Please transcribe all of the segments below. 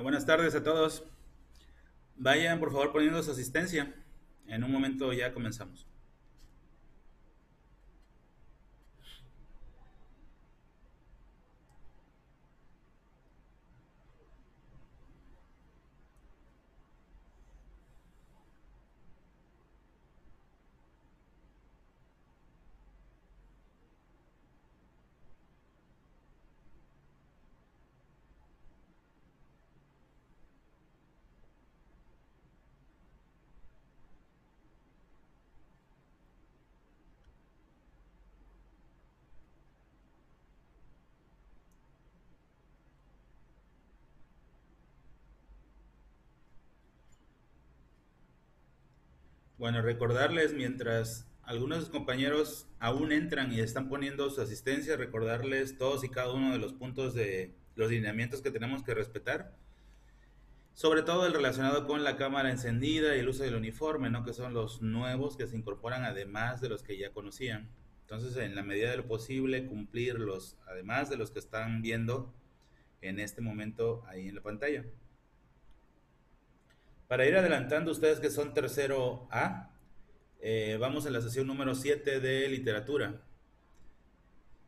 Bueno, buenas tardes a todos. Vayan por favor poniendo su asistencia. En un momento ya comenzamos. Bueno, recordarles mientras algunos de sus compañeros aún entran y están poniendo su asistencia, recordarles todos y cada uno de los puntos de los lineamientos que tenemos que respetar. Sobre todo el relacionado con la cámara encendida y el uso del uniforme, ¿no? Que son los nuevos que se incorporan además de los que ya conocían. Entonces, en la medida de lo posible, cumplirlos, además de los que están viendo en este momento ahí en la pantalla. Para ir adelantando, ustedes que son tercero A, vamos a la sesión número 7 de literatura.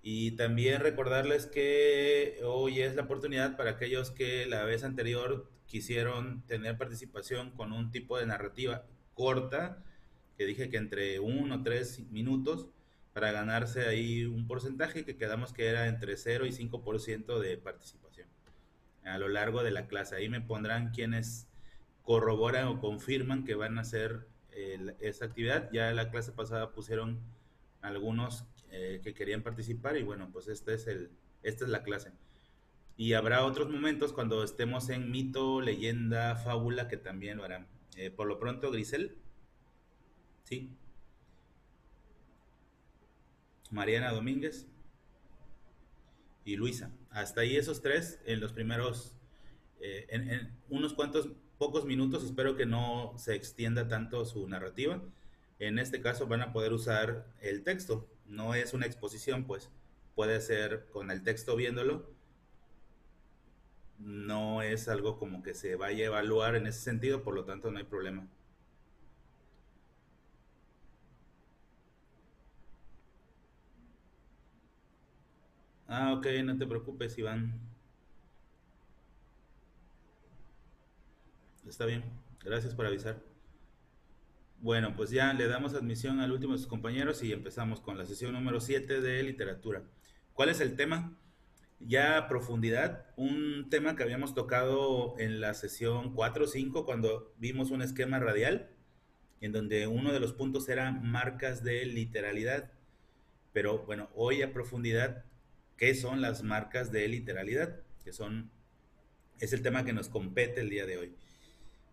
Y también recordarles que hoy es la oportunidad para aquellos que la vez anterior quisieron tener participación con un tipo de narrativa corta, que dije que entre 1 o 3 minutos, para ganarse ahí un porcentaje que quedamos que era entre 0 y 5% de participación a lo largo de la clase. Ahí me pondrán quienes corroboran o confirman que van a hacer esa actividad. Ya la clase pasada pusieron algunos que querían participar y bueno, pues esta es la clase. Y habrá otros momentos cuando estemos en mito, leyenda, fábula que también lo harán. Por lo pronto, Grisel, sí, Mariana Domínguez y Luisa. Hasta ahí esos tres en los primeros, en unos cuantos pocos minutos. Espero que no se extienda tanto su narrativa. En este caso van a poder usar el texto. No es una exposición, pues puede ser con el texto viéndolo. No es algo como que se vaya a evaluar en ese sentido, por lo tanto no hay problema. Ah, ok, no te preocupes, Iván. Está bien. Gracias por avisar. Bueno, pues ya le damos admisión al último de sus compañeros y empezamos con la sesión número 7 de literatura. ¿Cuál es el tema? Ya a profundidad, un tema que habíamos tocado en la sesión 4 o 5 cuando vimos un esquema radial, en donde uno de los puntos era marcas de literalidad. Pero bueno, hoy a profundidad, ¿qué son las marcas de literalidad? Es el tema que nos compete el día de hoy.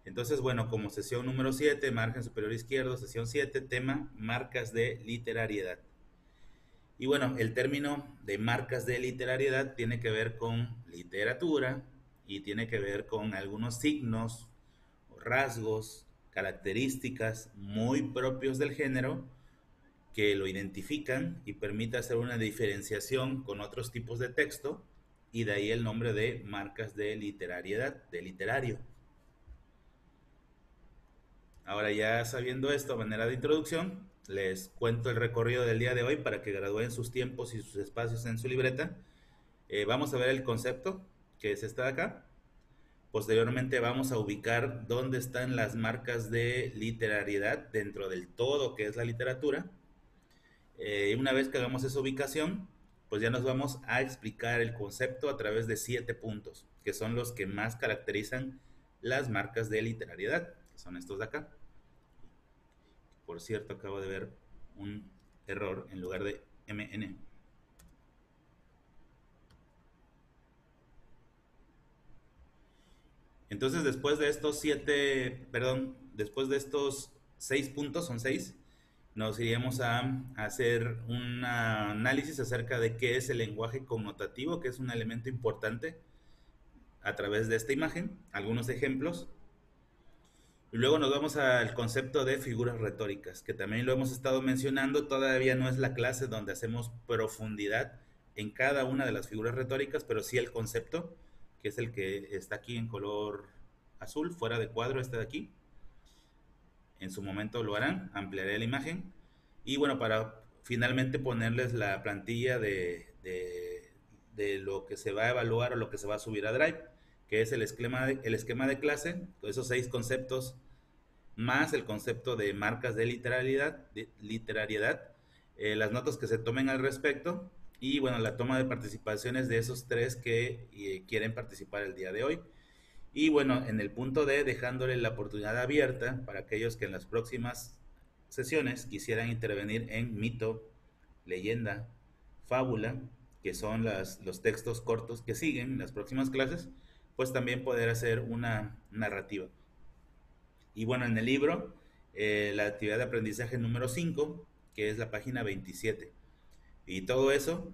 Entonces, bueno, como sesión número 7, margen superior izquierdo, sesión 7, tema marcas de literariedad. Y bueno, el término de marcas de literariedad tiene que ver con literatura y tiene que ver con algunos signos o rasgos, características muy propios del género que lo identifican y permite hacer una diferenciación con otros tipos de texto, y de ahí el nombre de marcas de literariedad, de literario. Ahora ya sabiendo esto a manera de introducción, les cuento el recorrido del día de hoy para que gradúen sus tiempos y sus espacios en su libreta. Vamos a ver el concepto, que es esta de acá. Posteriormente vamos a ubicar dónde están las marcas de literariedad dentro del todo que es la literatura. Una vez que hagamos esa ubicación, pues ya nos vamos a explicar el concepto a través de 7 puntos, que son los que más caracterizan las marcas de literariedad, que son estos de acá. Por cierto, acabo de ver un error en lugar de MN. Entonces, después de estos 6 puntos, son 6, nos iríamos a hacer un análisis acerca de qué es el lenguaje connotativo, que es un elemento importante a través de esta imagen, algunos ejemplos. Y luego nos vamos al concepto de figuras retóricas, que también lo hemos estado mencionando. Todavía no es la clase donde hacemos profundidad en cada una de las figuras retóricas, pero sí el concepto, que es el que está aquí en color azul, fuera de cuadro, este de aquí. En su momento lo harán, ampliaré la imagen. Y bueno, para finalmente ponerles la plantilla de lo que se va a evaluar o lo que se va a subir a Drive, que es el esquema de clase, esos 6 conceptos, más el concepto de marcas de literariedad, las notas que se tomen al respecto y bueno, la toma de participaciones de esos 3 que quieren participar el día de hoy. Y bueno, en el punto D, dejándole la oportunidad abierta para aquellos que en las próximas sesiones quisieran intervenir en mito, leyenda, fábula, que son los textos cortos que siguen las próximas clases, pues también poder hacer una narrativa. Y bueno, en el libro, la actividad de aprendizaje número 5, que es la página 27. Y todo eso,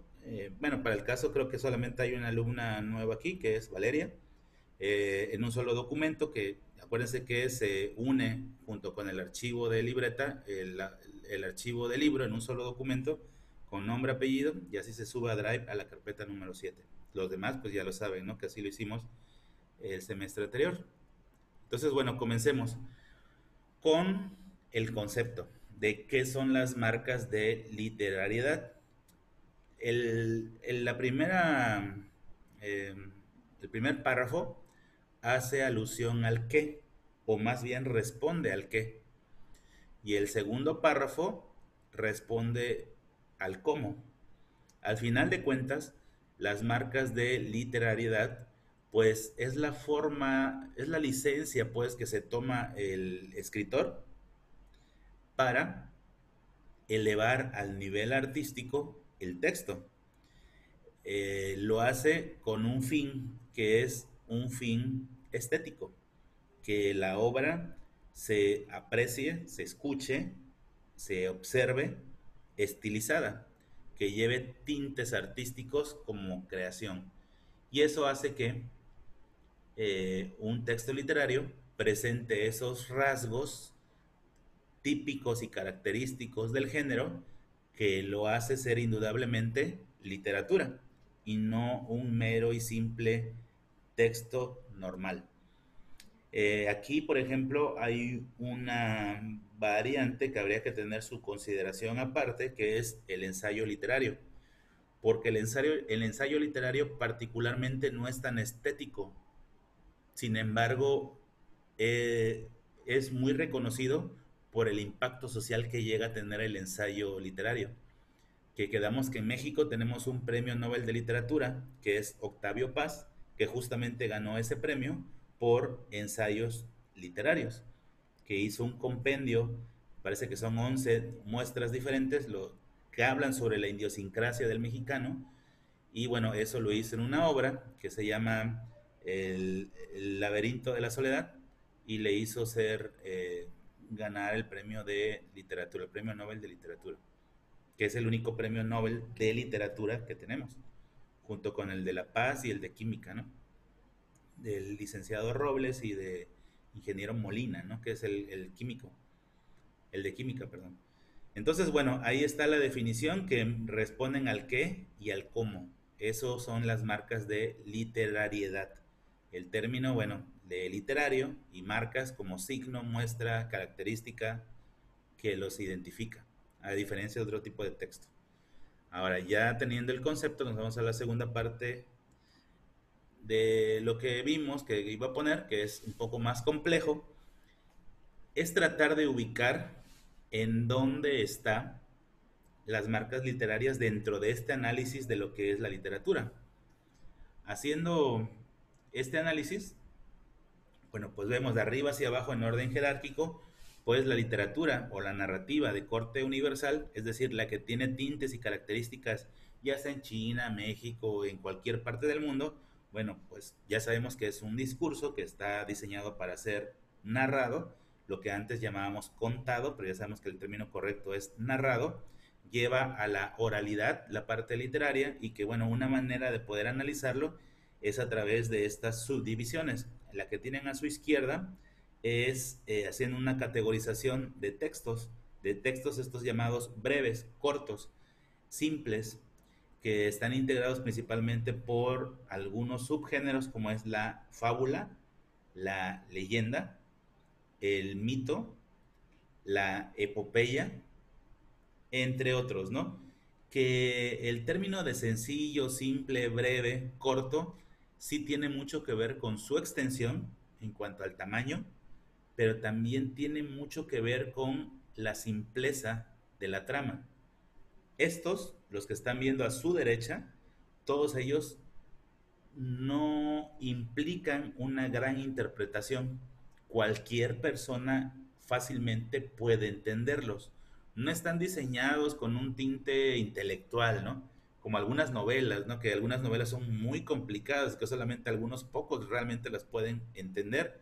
bueno, para el caso creo que solamente hay una alumna nueva aquí, que es Valeria, en un solo documento que acuérdense que se une junto con el archivo de libreta, el archivo de libro en un solo documento con nombre, apellido y así se sube a Drive a la carpeta número 7. Los demás pues ya lo saben, ¿no? Que así lo hicimos el semestre anterior. Entonces, bueno, comencemos con el concepto de qué son las marcas de literariedad. La primera, eh, el primer párrafo hace alusión al qué, o más bien responde al qué. Y el segundo párrafo responde al cómo. Al final de cuentas, las marcas de literariedad, pues es la forma, es la licencia pues que se toma el escritor para elevar al nivel artístico el texto. Lo hace con un fin que es un fin estético, que la obra se aprecie, se escuche, se observe estilizada, que lleve tintes artísticos como creación. Y eso hace que un texto literario presente esos rasgos típicos y característicos del género que lo hace ser indudablemente literatura y no un mero y simple texto normal. Aquí, por ejemplo, hay una variante que habría que tener su consideración aparte, que es el ensayo literario, porque el ensayo literario particularmente no es tan estético, sin embargo, eh, es muy reconocido por el impacto social que llega a tener el ensayo literario. Que quedamos que en México tenemos un premio Nobel de Literatura, que es Octavio Paz, que justamente ganó ese premio por ensayos literarios, que hizo un compendio, parece que son 11 muestras diferentes, que hablan sobre la idiosincrasia del mexicano, y bueno, eso lo hizo en una obra que se llama El laberinto de la soledad, y le hizo ganar el premio de literatura, el premio Nobel de Literatura, que es el único premio Nobel de literatura que tenemos, junto con el de La Paz y el de Química, ¿no? Del licenciado Robles y de ingeniero Molina, ¿no? Que es el químico, el de Química, perdón. Entonces, bueno, ahí está la definición que responden al qué y al cómo. Esos son las marcas de literariedad. El término, bueno, de literario y marcas como signo, muestra, característica que los identifica, a diferencia de otro tipo de texto. Ahora, ya teniendo el concepto, nos vamos a la segunda parte de lo que vimos, que iba a poner, que es un poco más complejo, es tratar de ubicar en dónde están las marcas literarias dentro de este análisis de lo que es la literatura. Haciendo este análisis, bueno, pues vemos de arriba hacia abajo en orden jerárquico, pues la literatura o la narrativa de corte universal, es decir, la que tiene tintes y características, ya sea en China, México o en cualquier parte del mundo, bueno, pues ya sabemos que es un discurso que está diseñado para ser narrado, lo que antes llamábamos contado, pero ya sabemos que el término correcto es narrado, lleva a la oralidad la parte literaria y que, bueno, una manera de poder analizarlo es a través de estas subdivisiones. La que tienen a su izquierda es haciendo una categorización de textos estos llamados breves, cortos, simples, que están integrados principalmente por algunos subgéneros como es la fábula, la leyenda, el mito, la epopeya, entre otros, ¿no? Que el término de sencillo, simple, breve, corto, sí tiene mucho que ver con su extensión en cuanto al tamaño, pero también tiene mucho que ver con la simpleza de la trama. Estos, los que están viendo a su derecha, todos ellos no implican una gran interpretación. Cualquier persona fácilmente puede entenderlos. No están diseñados con un tinte intelectual, ¿no? Como algunas novelas, ¿no? Que algunas novelas son muy complicadas, que solamente algunos pocos realmente las pueden entender.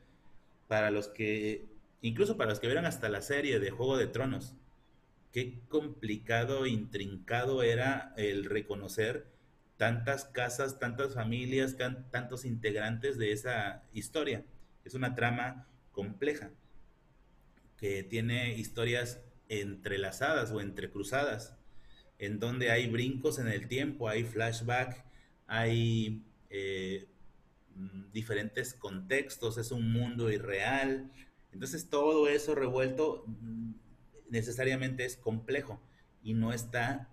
Para los que, incluso para los que vieron hasta la serie de Juego de Tronos, qué complicado, intrincado era el reconocer tantas casas, tantas familias, tantos integrantes de esa historia. Es una trama compleja que tiene historias entrelazadas o entrecruzadas, en donde hay brincos en el tiempo, hay flashback, hay diferentes contextos, es un mundo irreal. Entonces todo eso revuelto necesariamente es complejo y no está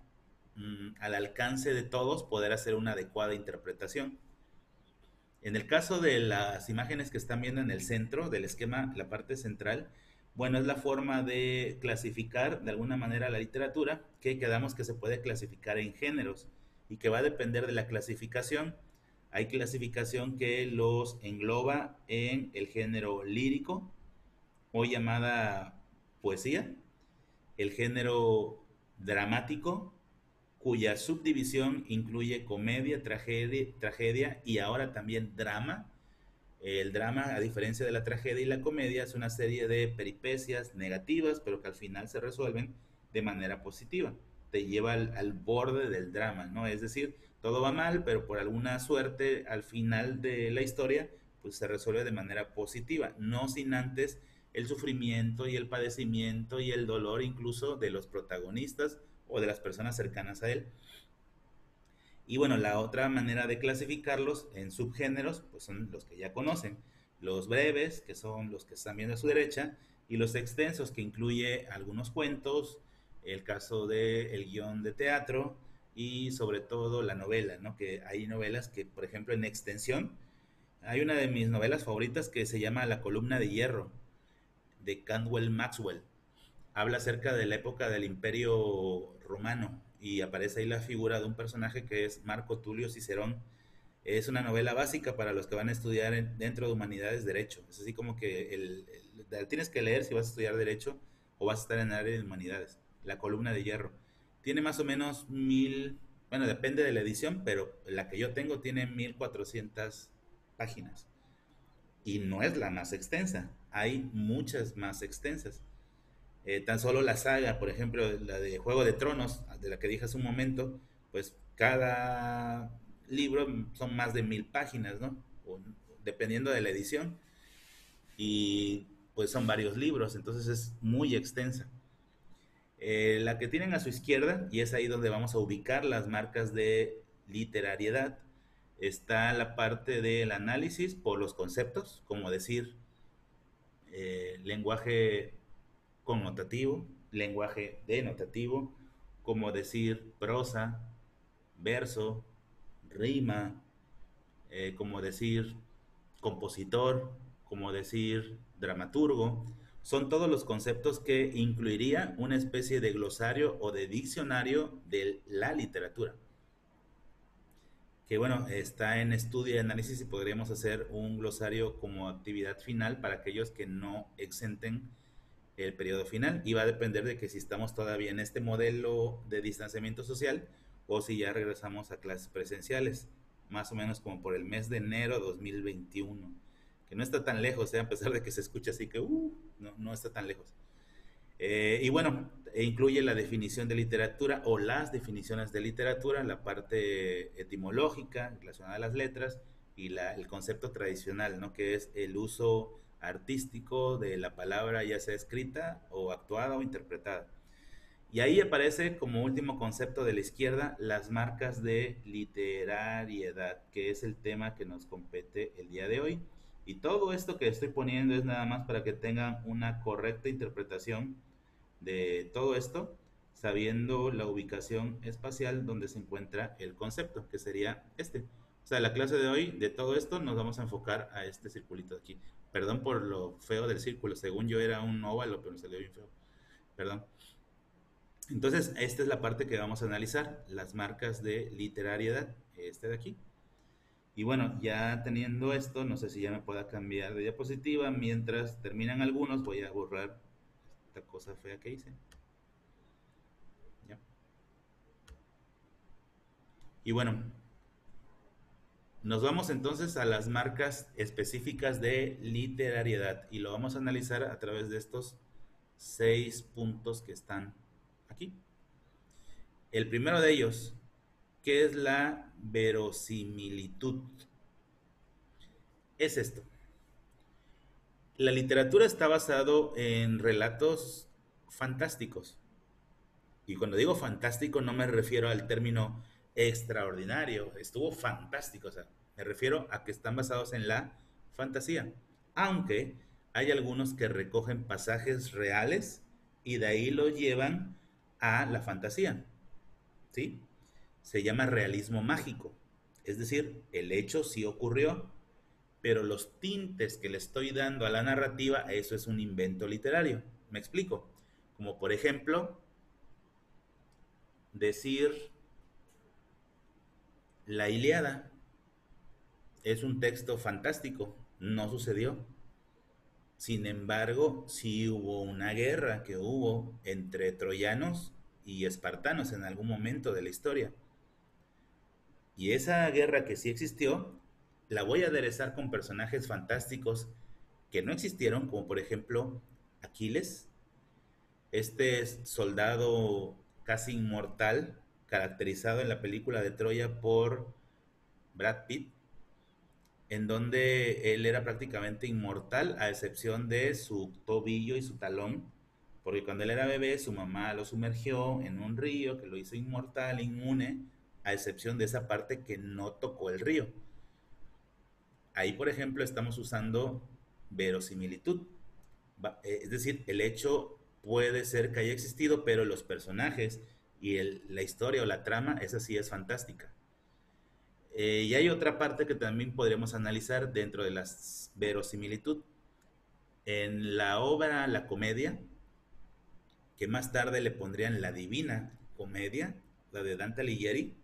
al alcance de todos poder hacer una adecuada interpretación. En el caso de las imágenes que están viendo en el centro del esquema, la parte central, bueno, es la forma de clasificar de alguna manera la literatura, que quedamos que se puede clasificar en géneros y que va a depender de la clasificación. Hay clasificación que los engloba en el género lírico o llamada poesía, el género dramático, cuya subdivisión incluye comedia, tragedia y ahora también drama. El drama, a diferencia de la tragedia y la comedia, es una serie de peripecias negativas, pero que al final se resuelven de manera positiva. Te lleva al borde del drama, ¿no? Es decir, todo va mal, pero por alguna suerte, al final de la historia, pues se resuelve de manera positiva, no sin antes el sufrimiento y el padecimiento y el dolor incluso de los protagonistas o de las personas cercanas a él. Y bueno, la otra manera de clasificarlos en subgéneros, pues son los que ya conocen. Los breves, que son los que están viendo a su derecha, y los extensos, que incluye algunos cuentos, el caso del guión de teatro y sobre todo la novela, ¿no? Que hay novelas que, por ejemplo, en extensión, hay una de mis novelas favoritas que se llama La columna de hierro, de Cantwell Maxwell. Habla acerca de la época del Imperio Romano y aparece ahí la figura de un personaje que es Marco Tulio Cicerón. Es una novela básica para los que van a estudiar dentro de Humanidades Derecho. Es así como que tienes que leer si vas a estudiar Derecho o vas a estar en el área de Humanidades. La columna de hierro. Tiene más o menos bueno, depende de la edición, pero la que yo tengo tiene 1400 páginas. Y no es la más extensa, hay muchas más extensas. Tan solo la saga, por ejemplo, la de Juego de Tronos, de la que dije hace un momento, pues cada libro son más de 1000 páginas, ¿no? O, dependiendo de la edición. Y pues son varios libros, entonces es muy extensa. La que tienen a su izquierda, y es ahí donde vamos a ubicar las marcas de literariedad, está la parte del análisis por los conceptos, como decir lenguaje connotativo, lenguaje denotativo, como decir prosa, verso, rima, como decir compositor, como decir dramaturgo. Son todos los conceptos que incluiría una especie de glosario o de diccionario de la literatura. Que bueno, está en estudio y análisis y podríamos hacer un glosario como actividad final para aquellos que no exenten el periodo final y va a depender de que si estamos todavía en este modelo de distanciamiento social o si ya regresamos a clases presenciales, más o menos como por el mes de enero 2021, que no está tan lejos, a pesar de que se escucha así que no, no está tan lejos. Y bueno, incluye la definición de literatura o las definiciones de literatura, la parte etimológica relacionada a las letras y el concepto tradicional, ¿no? Que es el uso artístico de la palabra, ya sea escrita o actuada o interpretada. Y ahí aparece como último concepto de la izquierda las marcas de literariedad, que es el tema que nos compete el día de hoy. Y todo esto que estoy poniendo es nada más para que tengan una correcta interpretación de todo esto, sabiendo la ubicación espacial donde se encuentra el concepto, que sería este. O sea, la clase de hoy, de todo esto, nos vamos a enfocar a este circulito de aquí. Perdón por lo feo del círculo, según yo era un óvalo, pero me salió bien feo. Perdón. Entonces, esta es la parte que vamos a analizar, las marcas de literariedad, este de aquí. Y bueno, ya teniendo esto, no sé si ya me pueda cambiar de diapositiva. Mientras terminan algunos, voy a borrar esta cosa fea que hice. ¿Ya? Y bueno, nos vamos entonces a las marcas específicas de literariedad y lo vamos a analizar a través de estos 6 puntos que están aquí. El primero de ellos, ¿qué es la verosimilitud? Es esto. La literatura está basado en relatos fantásticos. Y cuando digo fantástico no me refiero al término extraordinario, estuvo fantástico, o sea, me refiero a que están basados en la fantasía. Aunque hay algunos que recogen pasajes reales y de ahí lo llevan a la fantasía, ¿sí? Se llama realismo mágico. Es decir, el hecho sí ocurrió, pero los tintes que le estoy dando a la narrativa, eso es un invento literario. ¿Me explico? Como por ejemplo, decir la Ilíada es un texto fantástico, no sucedió. Sin embargo, sí hubo una guerra que hubo entre troyanos y espartanos en algún momento de la historia. Y esa guerra que sí existió, la voy a aderezar con personajes fantásticos que no existieron, como por ejemplo Aquiles, este soldado casi inmortal, caracterizado en la película de Troya por Brad Pitt, en donde él era prácticamente inmortal, a excepción de su tobillo y su talón, porque cuando él era bebé su mamá lo sumergió en un río que lo hizo inmortal, inmune, a excepción de esa parte que no tocó el río. Ahí, por ejemplo, estamos usando verosimilitud. Es decir, el hecho puede ser que haya existido, pero los personajes y la historia o la trama, esa sí es fantástica. Y hay otra parte que también podríamos analizar dentro de la verosimilitud. En la obra La Comedia, que más tarde le pondrían la Divina Comedia, la de Dante Alighieri,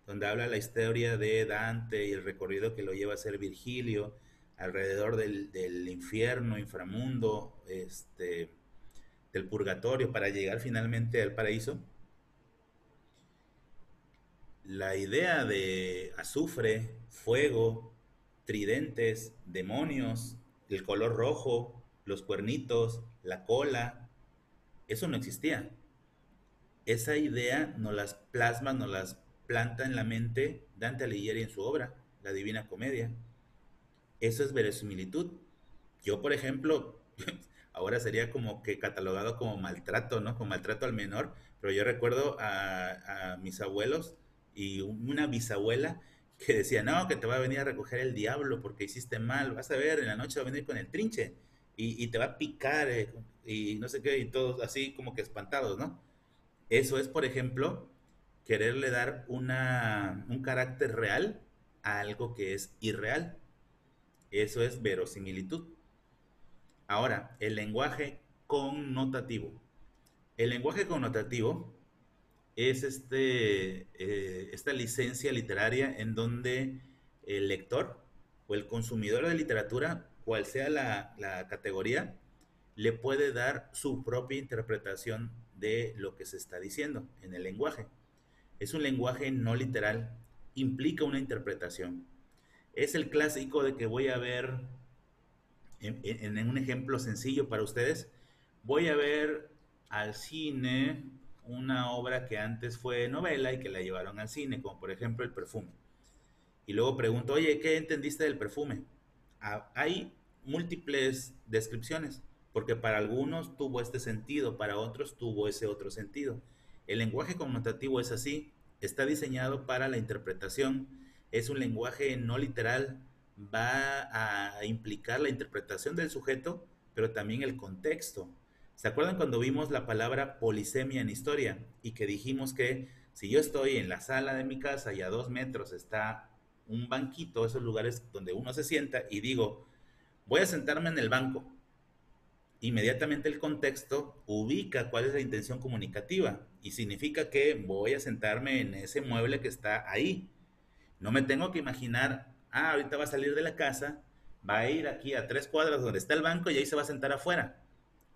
donde habla la historia de Dante y el recorrido que lo lleva a hacer Virgilio alrededor del infierno, inframundo, del purgatorio para llegar finalmente al paraíso. La idea de azufre, fuego, tridentes, demonios, el color rojo, los cuernitos, la cola, eso no existía. Esa idea nos las plasma, nos las planta en la mente Dante Alighieri en su obra, La Divina Comedia. Eso es verosimilitud. Yo, por ejemplo, ahora sería como que catalogado como maltrato, ¿no? Como maltrato al menor, pero yo recuerdo a mis abuelos y una bisabuela que decía, no, que te va a venir a recoger el diablo porque hiciste mal, vas a ver, en la noche va a venir con el trinche y te va a picar y no sé qué, y todos así como que espantados, ¿no? Eso es, por ejemplo, quererle dar un carácter real a algo que es irreal. Eso es verosimilitud. Ahora, el lenguaje connotativo. El lenguaje connotativo es esta licencia literaria en donde el lector o el consumidor de literatura, cual sea la categoría, le puede dar su propia interpretación de lo que se está diciendo en el lenguaje. Es un lenguaje no literal, implica una interpretación. Es el clásico de que voy a ver en un ejemplo sencillo para ustedes, voy a ver al cine una obra que antes fue novela y que la llevaron al cine, como por ejemplo El Perfume. Y luego pregunto, oye, ¿qué entendiste del perfume? Hay múltiples descripciones, porque para algunos tuvo este sentido, para otros tuvo ese otro sentido. El lenguaje connotativo es así, está diseñado para la interpretación, es un lenguaje no literal, va a implicar la interpretación del sujeto, pero también el contexto. ¿Se acuerdan cuando vimos la palabra polisemia en historia y que dijimos que si yo estoy en la sala de mi casa y a 2 metros está un banquito, esos lugares donde uno se sienta, y digo, voy a sentarme en el banco, inmediatamente el contexto ubica cuál es la intención comunicativa y significa que voy a sentarme en ese mueble que está ahí. No me tengo que imaginar, ahorita va a salir de la casa, va a ir aquí a 3 cuadras donde está el banco y ahí se va a sentar afuera,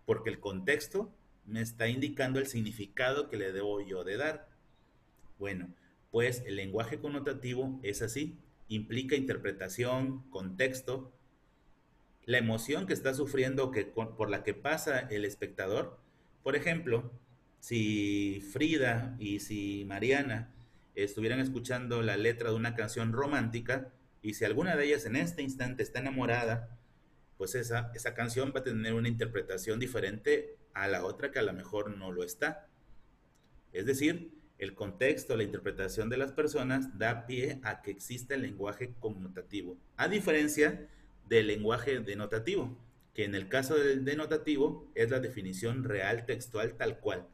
porque el contexto me está indicando el significado que le debo yo de dar. Bueno, pues el lenguaje connotativo es así, implica interpretación, contexto, la emoción que está sufriendo por la que pasa el espectador. Por ejemplo, si Frida y si Mariana estuvieran escuchando la letra de una canción romántica y si alguna de ellas en este instante está enamorada, pues esa canción va a tener una interpretación diferente a la otra que a lo mejor no lo está. Es decir, el contexto, la interpretación de las personas da pie a que exista el lenguaje connotativo, a diferencia del lenguaje denotativo, que en el caso del denotativo es la definición real textual tal cual.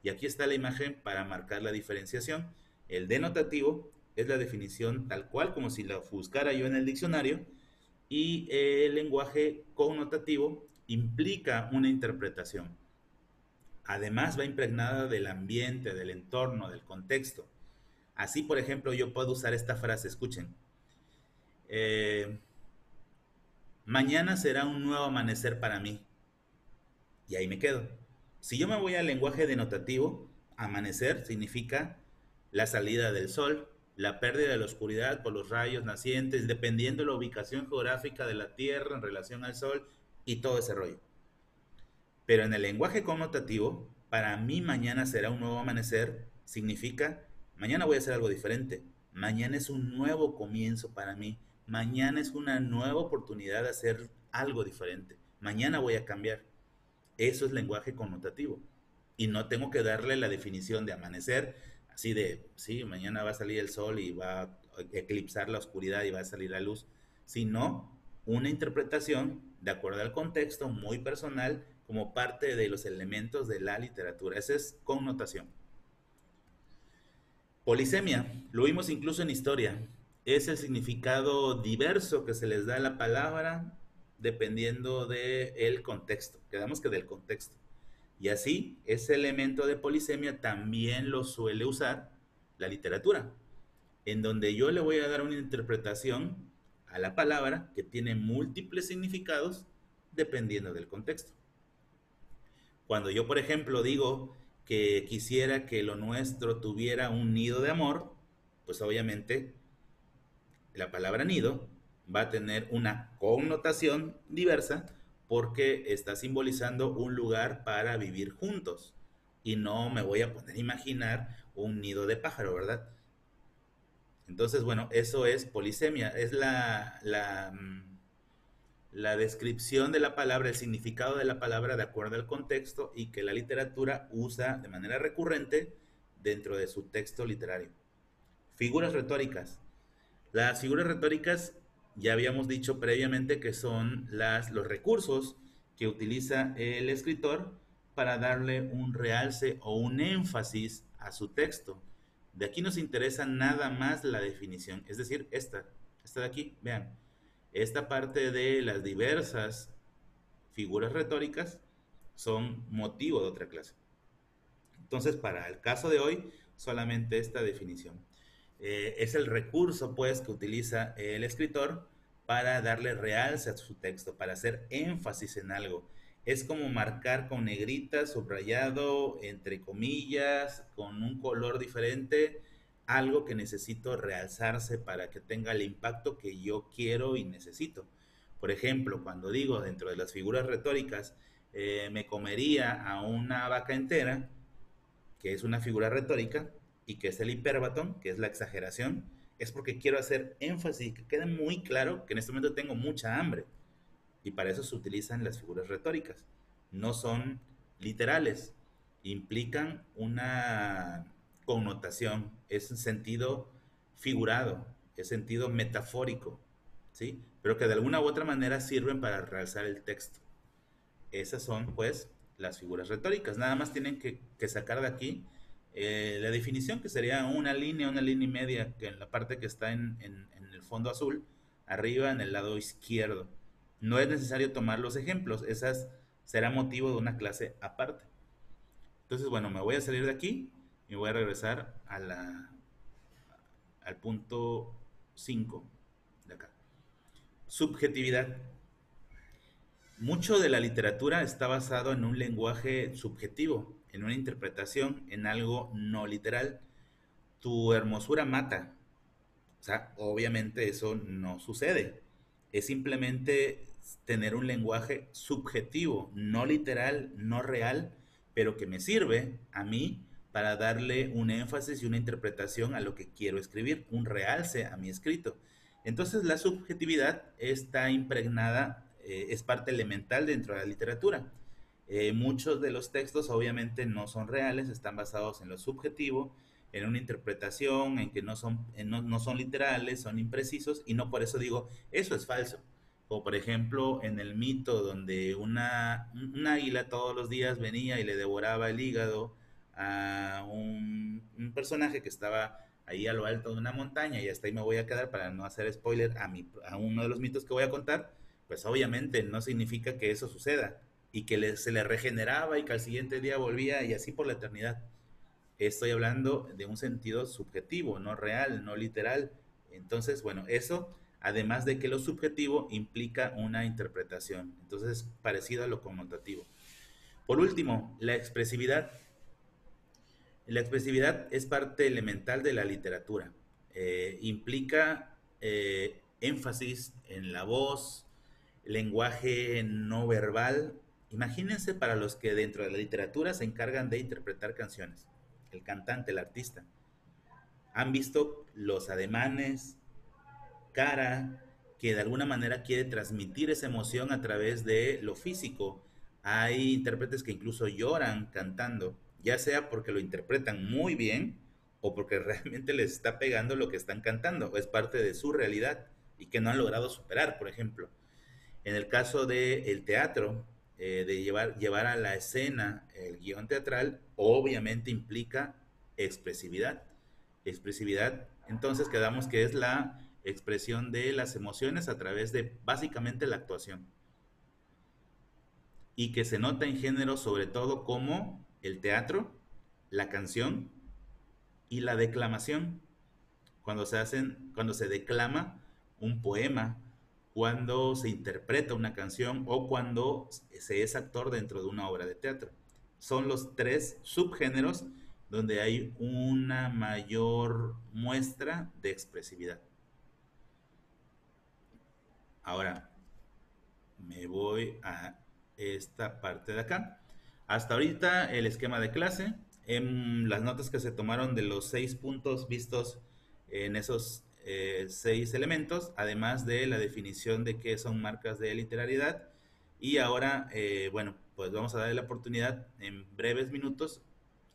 Y aquí está la imagen para marcar la diferenciación. El denotativo es la definición tal cual, como si la buscara yo en el diccionario, y el lenguaje connotativo implica una interpretación. Además va impregnada del ambiente, del entorno, del contexto. Así, por ejemplo, yo puedo usar esta frase, escuchen. Eh, Mañana será un nuevo amanecer para mí. Y ahí me quedo. Si yo me voy al lenguaje denotativo, amanecer significa la salida del sol, la pérdida de la oscuridad por los rayos nacientes, dependiendo de la ubicación geográfica de la Tierra en relación al sol y todo ese rollo. Pero en el lenguaje connotativo, para mí mañana será un nuevo amanecer, significa mañana voy a hacer algo diferente. Mañana es un nuevo comienzo para mí. Mañana es una nueva oportunidad de hacer algo diferente. Mañana voy a cambiar. Eso es lenguaje connotativo. Y no tengo que darle la definición de amanecer, así de, sí, mañana va a salir el sol y va a eclipsar la oscuridad y va a salir la luz, sino una interpretación de acuerdo al contexto muy personal como parte de los elementos de la literatura. Esa es connotación. Polisemia, lo vimos incluso en historia, es el significado diverso que se les da a la palabra dependiendo del contexto. Quedamos que del contexto. Y así, ese elemento de polisemia también lo suele usar la literatura, en donde yo le voy a dar una interpretación a la palabra que tiene múltiples significados dependiendo del contexto. Cuando yo, por ejemplo, digo que quisiera que lo nuestro tuviera un nido de amor, pues obviamente la palabra nido va a tener una connotación diversa porque está simbolizando un lugar para vivir juntos. Y no me voy a poner a imaginar un nido de pájaro, ¿verdad? Entonces, bueno, eso es polisemia, es la descripción de la palabra, el significado de la palabra de acuerdo al contexto y que la literatura usa de manera recurrente dentro de su texto literario. Figuras retóricas. Las figuras retóricas ya habíamos dicho previamente que son los recursos que utiliza el escritor para darle un realce o un énfasis a su texto. De aquí nos interesa nada más la definición, es decir, esta de aquí, vean, esta parte de las diversas figuras retóricas son motivo de otra clase. Entonces, para el caso de hoy, solamente esta definición. Es el recurso, pues, que utiliza el escritor para darle realce a su texto, para hacer énfasis en algo. Es como marcar con negrita, subrayado, entre comillas, con un color diferente, algo que necesito realzarse para que tenga el impacto que yo quiero y necesito. Por ejemplo, cuando digo dentro de las figuras retóricas, me comería a una vaca entera, que es una figura retórica, y que es el hiperbatón, que es la exageración, es porque quiero hacer énfasis, que quede muy claro que en este momento tengo mucha hambre. Y para eso se utilizan las figuras retóricas. No son literales. implican una connotación, es un sentido figurado, es sentido metafórico, ¿sí? Pero que de alguna u otra manera sirven para realzar el texto. Esas son, pues, las figuras retóricas. Nada más tienen que sacar de aquí la definición, que sería una línea y media, que en la parte que está en el fondo azul, arriba en el lado izquierdo. No es necesario tomar los ejemplos, esas será motivo de una clase aparte. Entonces, bueno, me voy a salir de aquí y voy a regresar al punto 5 de acá. Subjetividad. Mucho de la literatura está basado en un lenguaje subjetivo, en una interpretación, en algo no literal. Tu hermosura mata. O sea, obviamente eso no sucede. Es simplemente tener un lenguaje subjetivo, no literal, no real, pero que me sirve a mí para darle un énfasis y una interpretación a lo que quiero escribir, un realce a mi escrito. Entonces la subjetividad está impregnada, es parte elemental dentro de la literatura. Muchos de los textos obviamente no son reales, están basados en lo subjetivo, en una interpretación, en que no son literales, son imprecisos, y no por eso digo, eso es falso. O por ejemplo, en el mito donde un águila todos los días venía y le devoraba el hígado a un personaje que estaba ahí a lo alto de una montaña, y hasta ahí me voy a quedar para no hacer spoiler a uno de los mitos que voy a contar, pues obviamente no significa que eso suceda, y que se le regeneraba y que al siguiente día volvía y así por la eternidad. Estoy hablando de un sentido subjetivo, no real, no literal. Entonces, bueno, eso, además de que lo subjetivo implica una interpretación. Entonces, es parecido a lo connotativo. Por último, la expresividad. La expresividad es parte elemental de la literatura. Implica énfasis en la voz, lenguaje no verbal. Imagínense para los que dentro de la literatura se encargan de interpretar canciones, el cantante, el artista. Han visto los ademanes, cara, que de alguna manera quiere transmitir esa emoción a través de lo físico. Hay intérpretes que incluso lloran cantando, ya sea porque lo interpretan muy bien o porque realmente les está pegando lo que están cantando, o es parte de su realidad y que no han logrado superar, por ejemplo. En el caso del teatro, de llevar a la escena el guión teatral, obviamente implica expresividad. Expresividad, entonces quedamos que es la expresión de las emociones a través de básicamente la actuación. Y que se nota en género sobre todo como el teatro, la canción y la declamación. Cuando se declama un poema, cuando se interpreta una canción o cuando se es actor dentro de una obra de teatro. Son los tres subgéneros donde hay una mayor muestra de expresividad. Ahora me voy a esta parte de acá. Hasta ahorita el esquema de clase, en las notas que se tomaron de los 6 puntos vistos en esos 6 elementos, además de la definición de qué son marcas de literariedad. Y ahora, bueno, pues vamos a darle la oportunidad en breves minutos,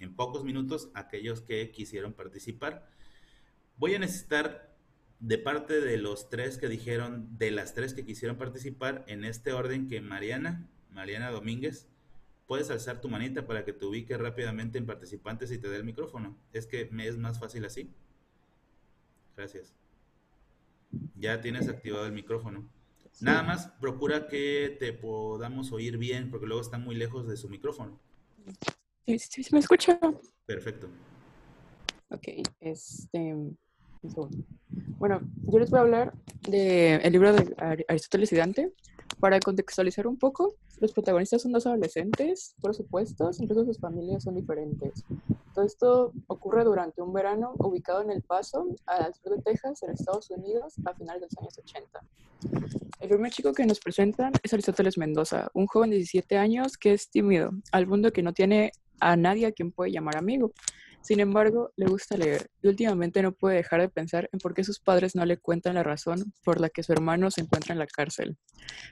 en pocos minutos, a aquellos que quisieron participar. Voy a necesitar de parte de los tres que dijeron, de las tres que quisieron participar, en este orden, que Mariana Domínguez, puedes alzar tu manita para que te ubique rápidamente en participantes y te dé el micrófono. Es que me es más fácil así. Gracias. Ya tienes activado el micrófono. Sí, Nada más procura que te podamos oír bien, porque luego están muy lejos de su micrófono. sí, me escucha. Perfecto. Ok, un segundo. Bueno, yo les voy a hablar del libro de Aristóteles y Dante. Para contextualizar un poco, los protagonistas son dos adolescentes, por supuesto, incluso sus familias son diferentes. Todo esto ocurre durante un verano ubicado en El Paso, al sur de Texas, en Estados Unidos, a finales de los años 80. El primer chico que nos presentan es Aristóteles Mendoza, un joven de 17 años que es tímido, al punto que no tiene a nadie a quien puede llamar amigo. Sin embargo, le gusta leer y últimamente no puede dejar de pensar en por qué sus padres no le cuentan la razón por la que su hermano se encuentra en la cárcel.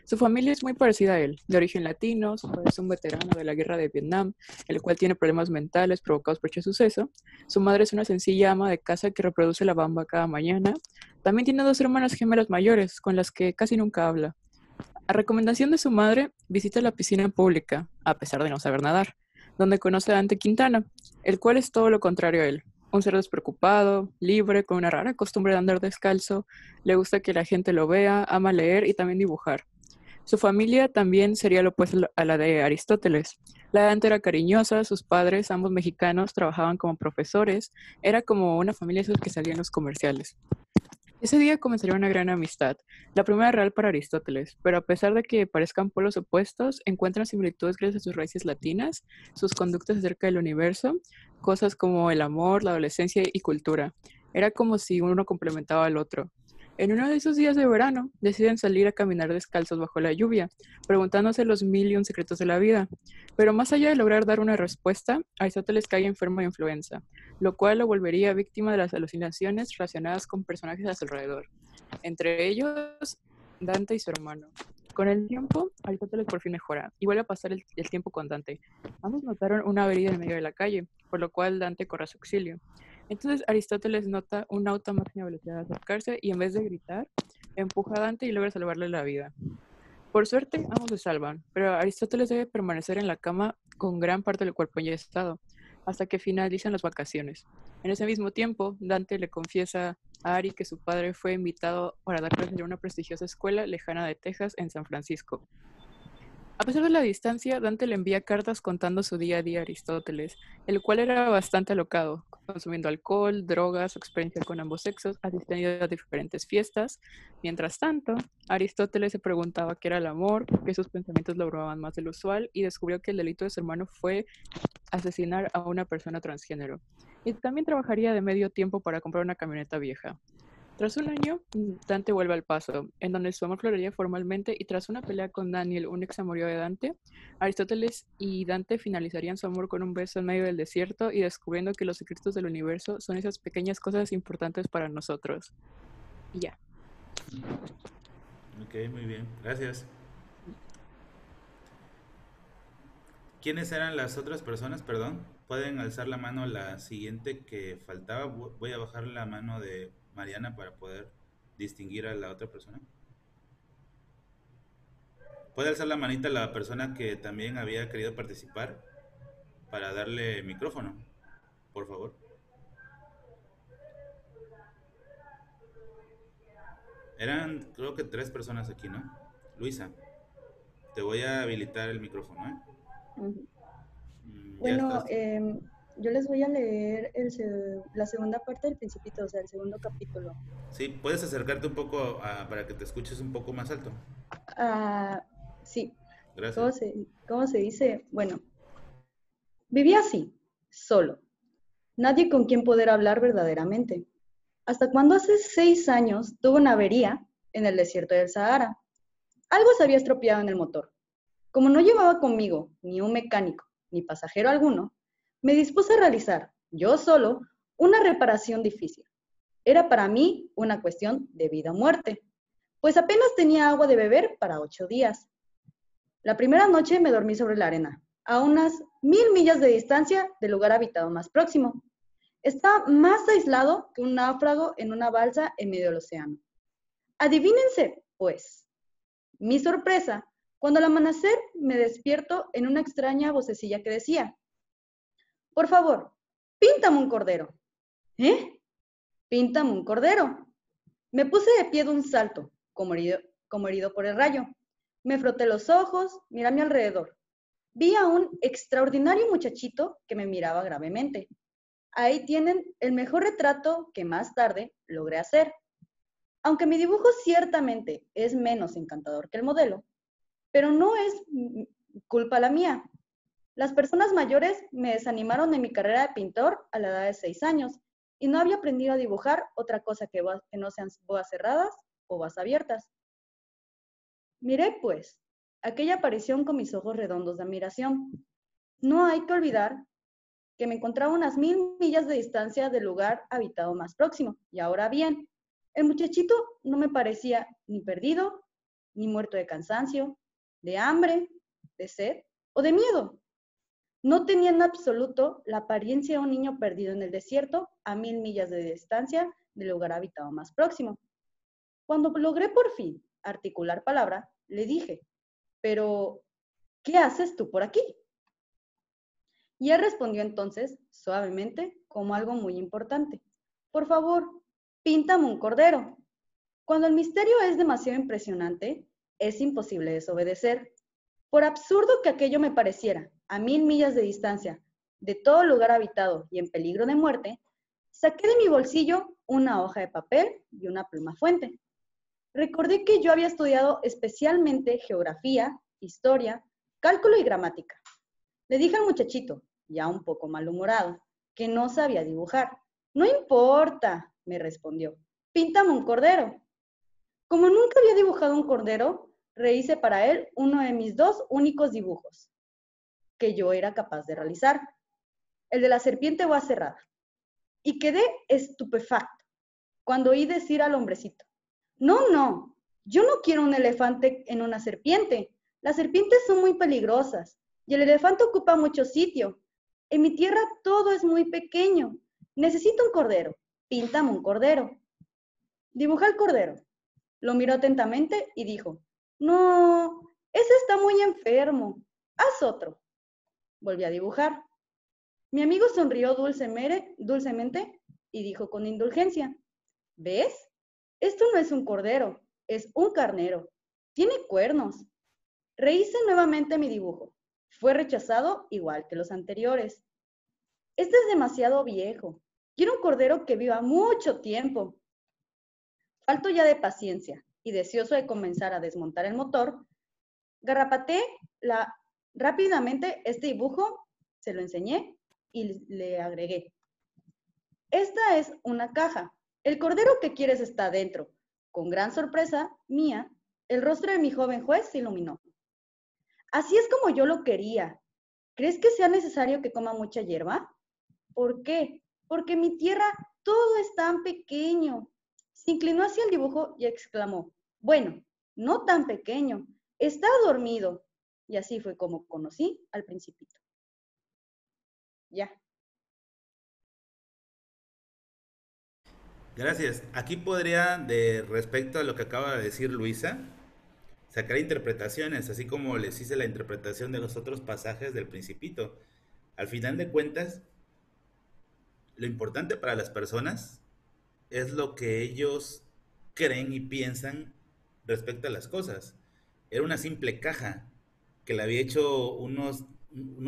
Su familia es muy parecida a él, de origen latino, su padre es un veterano de la guerra de Vietnam, el cual tiene problemas mentales provocados por este suceso. Su madre es una sencilla ama de casa que reproduce la bamba cada mañana. También tiene dos hermanas gemelas mayores, con las que casi nunca habla. A recomendación de su madre, visita la piscina pública, a pesar de no saber nadar, donde conoce a Dante Quintana, el cual es todo lo contrario a él. Un ser despreocupado, libre, con una rara costumbre de andar descalzo, le gusta que la gente lo vea, ama leer y también dibujar. Su familia también sería lo opuesto a la de Aristóteles. La de Dante era cariñosa, sus padres, ambos mexicanos, trabajaban como profesores, era como una familia esos que salían en los comerciales. Ese día comenzaría una gran amistad, la primera real para Aristóteles, pero a pesar de que parezcan polos opuestos, encuentran similitudes gracias a sus raíces latinas, sus conductas acerca del universo, cosas como el amor, la adolescencia y cultura. Era como si uno complementaba al otro. En uno de esos días de verano, deciden salir a caminar descalzos bajo la lluvia, preguntándose los mil y un secretos de la vida. Pero más allá de lograr dar una respuesta, Aristóteles cae enfermo de influenza, lo cual lo volvería víctima de las alucinaciones relacionadas con personajes a su alrededor, entre ellos Dante y su hermano. Con el tiempo, Aristóteles por fin mejora y vuelve a pasar el tiempo con Dante. Ambos notaron una avería en medio de la calle, por lo cual Dante corre a su auxilio. Entonces Aristóteles nota un auto a máxima velocidad acercarse y en vez de gritar, empuja a Dante y logra salvarle la vida. Por suerte, ambos se salvan, pero Aristóteles debe permanecer en la cama con gran parte del cuerpo enyesado, hasta que finalizan las vacaciones. En ese mismo tiempo, Dante le confiesa a Ari que su padre fue invitado para dar clases en una prestigiosa escuela lejana de Texas, en San Francisco. A pesar de la distancia, Dante le envía cartas contando su día a día a Aristóteles, el cual era bastante alocado, consumiendo alcohol, drogas, su experiencia con ambos sexos, asistiendo a diferentes fiestas. Mientras tanto, Aristóteles se preguntaba qué era el amor, por qué sus pensamientos lo abrumaban más de lo usual, y descubrió que el delito de su hermano fue asesinar a una persona transgénero. Y también trabajaría de medio tiempo para comprar una camioneta vieja. Tras un año, Dante vuelve al Paso, en donde su amor florería formalmente y tras una pelea con Daniel, un ex amorío de Dante, Aristóteles y Dante finalizarían su amor con un beso en medio del desierto y descubriendo que los secretos del universo son esas pequeñas cosas importantes para nosotros. Y ya. Ok, muy bien, gracias. ¿Quiénes eran las otras personas? Perdón. Pueden alzar la mano la siguiente que faltaba. Voy a bajar la mano de Mariana para poder distinguir a la otra persona. ¿Puede alzar la manita la persona que también había querido participar para darle micrófono? Por favor. Eran creo que tres personas aquí, ¿no? Luisa, te voy a habilitar el micrófono, ¿eh? Ujú. Ya Bueno, estás. yo les voy a leer la segunda parte del Principito, o sea, el segundo capítulo. Sí, puedes acercarte un poco para que te escuches un poco más alto. Ah, sí, Gracias. ¿cómo se dice? Bueno, vivía así, solo, nadie con quien poder hablar verdaderamente. Hasta cuando hace 6 años tuvo una avería en el desierto del Sahara. Algo se había estropeado en el motor. Como no llevaba conmigo ni un mecánico ni pasajero alguno, me dispuse a realizar, yo solo, una reparación difícil. Era para mí una cuestión de vida o muerte, pues apenas tenía agua de beber para 8 días. La primera noche me dormí sobre la arena, a unas 1000 millas de distancia del lugar habitado más próximo. Está más aislado que un náufrago en una balsa en medio del océano. Adivínense, pues, mi sorpresa, cuando al amanecer me despierto en una extraña vocecilla que decía, por favor, píntame un cordero. ¿Eh? Píntame un cordero. Me puse de pie de un salto, como herido por el rayo. Me froté los ojos, miré a mi alrededor. Vi a un extraordinario muchachito que me miraba gravemente. Ahí tienen el mejor retrato que más tarde logré hacer. Aunque mi dibujo ciertamente es menos encantador que el modelo, pero no es culpa la mía. Las personas mayores me desanimaron de mi carrera de pintor a la edad de 6 años y no había aprendido a dibujar otra cosa que no sean boas cerradas o boas abiertas. Miré, pues, aquella aparición con mis ojos redondos de admiración. No hay que olvidar que me encontraba a unas 1000 millas de distancia del lugar habitado más próximo. Y ahora bien, el muchachito no me parecía ni perdido, ni muerto de cansancio, de hambre, de sed o de miedo. No tenía en absoluto la apariencia de un niño perdido en el desierto a 1000 millas de distancia del lugar habitado más próximo. Cuando logré por fin articular palabra, le dije, pero, ¿qué haces tú por aquí? Y él respondió entonces, suavemente, como algo muy importante. Por favor, píntame un cordero. Cuando el misterio es demasiado impresionante, es imposible desobedecer. Por absurdo que aquello me pareciera, a 1000 millas de distancia, de todo lugar habitado y en peligro de muerte, saqué de mi bolsillo una hoja de papel y una pluma fuente. Recordé que yo había estudiado especialmente geografía, historia, cálculo y gramática. Le dije al muchachito, ya un poco malhumorado, que no sabía dibujar. No importa, me respondió, píntame un cordero. Como nunca había dibujado un cordero, rehice para él uno de mis 2 únicos dibujos que yo era capaz de realizar, el de la serpiente boa cerrada. Y quedé estupefacto cuando oí decir al hombrecito, no, yo no quiero un elefante en una serpiente. Las serpientes son muy peligrosas y el elefante ocupa mucho sitio. En mi tierra todo es muy pequeño. Necesito un cordero. Píntame un cordero. Dibujé el cordero. Lo miró atentamente y dijo, no, ese está muy enfermo. Haz otro. Volví a dibujar. Mi amigo sonrió dulcemente y dijo con indulgencia, ¿ves? Esto no es un cordero, es un carnero. Tiene cuernos. Rehice nuevamente mi dibujo. Fue rechazado igual que los anteriores. Este es demasiado viejo. Quiero un cordero que viva mucho tiempo. Falto ya de paciencia y deseoso de comenzar a desmontar el motor, garrapateé rápidamente este dibujo, se lo enseñé y le agregué. Esta es una caja. El cordero que quieres está dentro. Con gran sorpresa mía, el rostro de mi joven juez se iluminó. Así es como yo lo quería. ¿Crees que sea necesario que coma mucha hierba? ¿Por qué? Porque en mi tierra todo es tan pequeño. Se inclinó hacia el dibujo y exclamó, bueno, no tan pequeño, está dormido. Y así fue como conocí al Principito. Ya. Gracias. Aquí podría, de respecto a lo que acaba de decir Luisa, sacar interpretaciones, así como les hice la interpretación de los otros pasajes del Principito. Al final de cuentas, lo importante para las personas es lo que ellos creen y piensan respecto a las cosas. Era una simple caja que le había hecho unos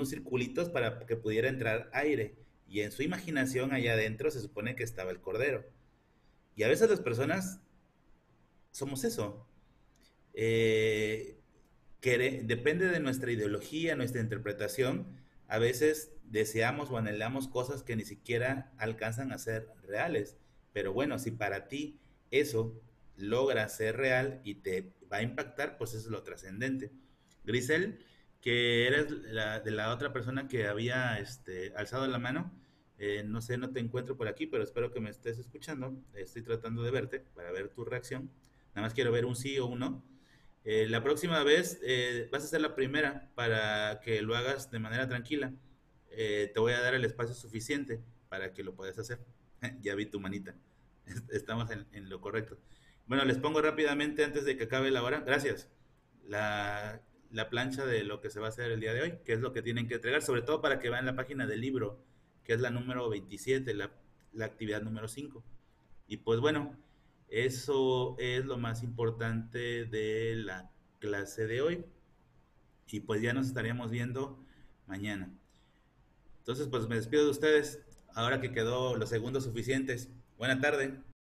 circulitos para que pudiera entrar aire. Y en su imaginación allá adentro se supone que estaba el cordero. Y a veces las personas somos eso. Eh, Depende de nuestra ideología, nuestra interpretación. A veces deseamos o anhelamos cosas que ni siquiera alcanzan a ser reales. Pero bueno, si para ti eso logra ser real y te va a impactar, pues eso es lo trascendente. Grisel, que eres de la otra persona que había alzado la mano, no sé, no te encuentro por aquí, pero espero que me estés escuchando. Estoy tratando de verte para ver tu reacción. Nada más quiero ver un sí o un no. La próxima vez vas a ser la primera para que lo hagas de manera tranquila. Te voy a dar el espacio suficiente para que lo puedas hacer. Ya vi tu manita. Estamos en lo correcto. Bueno, les pongo rápidamente antes de que acabe la hora. Gracias. La plancha de lo que se va a hacer el día de hoy, que es lo que tienen que entregar, sobre todo para que vean la página del libro, que es la número 27, la actividad número 5. Y pues bueno, eso es lo más importante de la clase de hoy. Y pues ya nos estaríamos viendo mañana. Entonces, pues me despido de ustedes, ahora que quedó los segundos suficientes. Buena tarde.